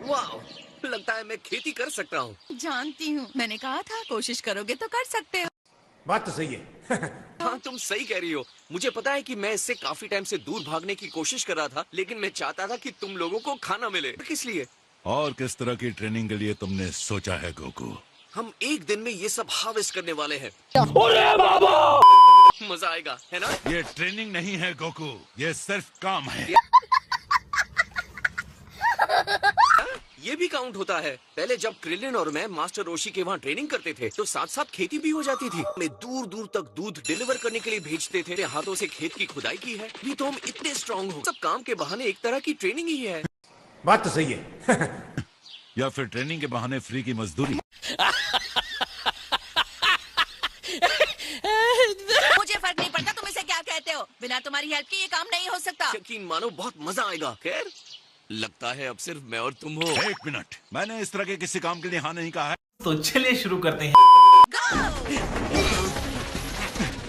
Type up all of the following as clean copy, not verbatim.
वाह, लगता है मैं खेती कर सकता हूँ। जानती हूँ, मैंने कहा था कोशिश करोगे तो कर सकते हो। बात तो सही है। हाँ, तुम सही कह रही हो। मुझे पता है कि मैं इससे काफी टाइम से दूर भागने की कोशिश कर रहा था, लेकिन मैं चाहता था कि तुम लोगों को खाना मिले। किस लिए? और किस तरह की ट्रेनिंग के लिए तुमने सोचा है गोकू? हम एक दिन में ये सब हार्वेस्ट करने वाले हैं। मजा आएगा, है ना? ये ट्रेनिंग नहीं है गोकू, ये सिर्फ काम है। ये भी काउंट होता है। पहले जब क्रिलिन और मैं मास्टर रोशी के वहाँ ट्रेनिंग करते थे तो साथ साथ खेती भी हो जाती थी। हमें दूर दूर तक दूध डिलीवर करने के लिए भेजते थे। हाथों से खेत की खुदाई की है। भी तो हम इतने स्ट्रांग हो। सब काम के बहाने एक तरह की ट्रेनिंग ही है। बात तो सही है। या फिर ट्रेनिंग के बहाने फ्री की मजदूरी। मुझे फर्क नहीं पड़ता तुम इसे क्या कहते हो। बिना तुम्हारी हेल्प के ये काम नहीं हो सकता। यकीन मानो, बहुत मजा आएगा। खैर, लगता है अब सिर्फ मैं और तुम हो। एक मिनट, मैंने इस तरह के किसी काम के लिए हाँ नहीं कहा है। तो चलिए शुरू करते हैं।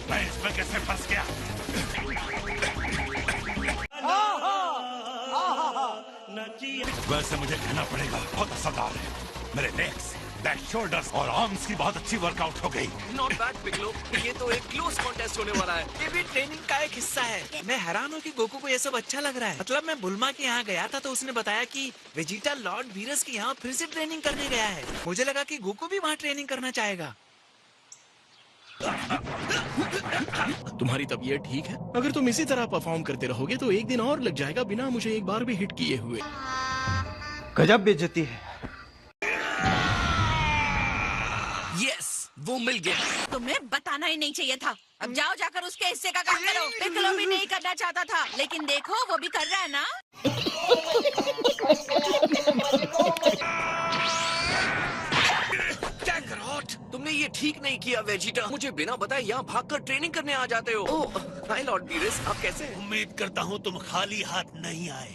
मैं इसमें कैसे फंस गया? वैसे मुझे कहना पड़ेगा, बहुत असरदार है। मेरे लेग्स, बैक, शोल्डर्स और आर्म्स की बहुत अच्छी वर्कआउट हो गई। नॉट बैड पिगलो, ये तो एक क्लोज कॉन्टेस्ट होने वाला है। ये भी ट्रेनिंग का एक हिस्सा है। मैं हैरान हूँ कि गोकू को ये सब अच्छा लग रहा है। मतलब मैं बुल्मा के यहाँ गया था तो उसने बताया कि वेजिटा लॉर्ड वीरस के यहाँ फिर से ट्रेनिंग करने गया है। मुझे लगा कि गोकू भी वहाँ ट्रेनिंग करना चाहेगा। तुम्हारी तबीयत ठीक है? अगर तुम इसी तरह परफॉर्म करते रहोगे तो एक दिन और लग जाएगा बिना मुझे एक बार भी हिट किए हुए। गजब बेइज्जती है। यस, वो मिल गया। तुम्हें बताना ही नहीं चाहिए था। अब जाओ जाकर उसके हिस्से का काम करो। पिकलो भी नहीं करना चाहता था, लेकिन देखो वो भी कर रहा है ना। तुमने ये ठीक नहीं किया वेजिटा। मुझे बिना बताए यहाँ भागकर ट्रेनिंग करने आ जाते हो। ओह, हाय लॉर्ड वीरस, आप कैसे हैं? उम्मीद करता हूँ तुम खाली हाथ नहीं आए।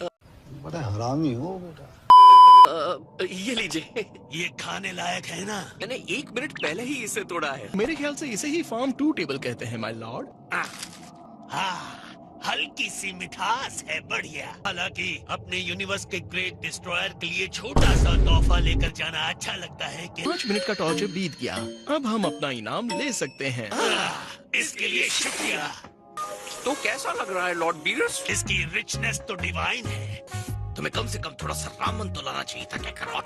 बड़ा हरामी हो बेटा। ये लीजिए। ये खाने लायक है ना? मैंने 1 मिनट पहले ही इसे तोड़ा है। मेरे ख्याल से इसे ही फार्म टू टेबल कहते हैं माय लॉर्ड। हाँ, हल्की सी मिठास है, बढ़िया। हालांकि अपने यूनिवर्स के ग्रेट डिस्ट्रॉयर के लिए छोटा सा तोहफा लेकर जाना अच्छा लगता है कि 5 मिनट का टॉर्चर बीत गया। अब हम अपना इनाम ले सकते हैं। इसके लिए शुक्रिया। तो कैसा लग रहा है लॉर्ड वीरस? इसकी रिचनेस तो डिवाइन है। तुम्हें कम से कम थोड़ा सा रामन तो लाना चाहिए था कैकरॉट।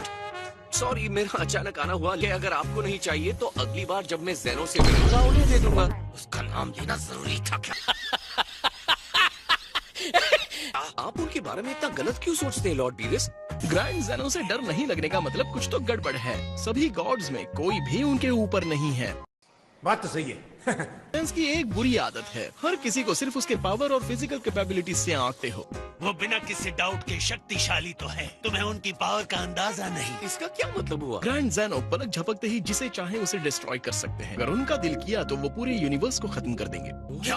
सॉरी, मेरा अचानक आना हुआ। ले, अगर आपको नहीं चाहिए तो अगली बार जब मैं ज़ेनो से मिलूंगा उन्हें दे दूंगा। उसका नाम लेना जरूरी था क्या? आप उनके बारे में इतना गलत क्यों सोचते हैं लॉर्ड वीरस? ग्रैंड ज़ेनो से डर नहीं लगने का मतलब कुछ तो गड़बड़ है। सभी गॉड्स में कोई भी उनके ऊपर नहीं है। बात तो सही है। फ्रेंड्स की एक बुरी आदत है, हर किसी को सिर्फ उसके पावर और फिजिकल कैपेबिलिटीज से आंकते हो। वो बिना किसी डाउट के शक्तिशाली तो है, तुम्हें उनकी पावर का अंदाजा नहीं। इसका क्या मतलब हुआ? ग्रैंड ज़ेनो पलक झपकते ही जिसे चाहे उसे डिस्ट्रॉय कर सकते हैं। अगर उनका दिल किया तो वो पूरे यूनिवर्स को खत्म कर देंगे। क्या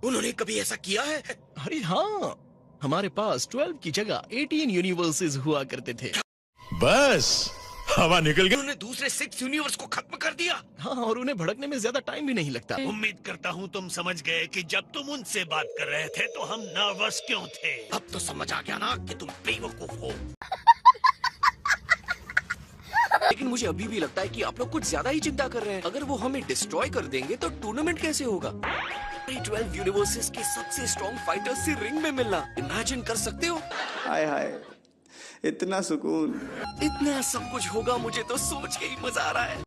उन्होंने कभी ऐसा किया है? अरे हाँ, हमारे पास 12 की जगह 18 यूनिवर्सेस हुआ करते थे। बस हवा निकल गई। उन्होंने दूसरे 6 यूनिवर्स को खत्म कर दिया। हाँ, और उन्हें भड़कने में ज्यादा टाइम भी नहीं लगता। उम्मीद करता हूँ तुम समझ गए कि जब तुम उनसे बात कर रहे थे तो हम नर्वस क्यों थे। अब तो समझ आ गया ना कि तुम बेवकूफ हो। लेकिन मुझे अभी भी लगता है कि आप लोग कुछ ज्यादा ही चिंता कर रहे हैं। अगर वो हमें डिस्ट्रॉय कर देंगे तो टूर्नामेंट कैसे होगा? 12 यूनिवर्सेस के सबसे स्ट्रॉन्ग फाइटर्स से रिंग में मिलना, इमेजिन कर सकते हो? हाय हाय, इतना सुकून। इतना सब कुछ होगा, मुझे तो सोच के ही मजा आ रहा है।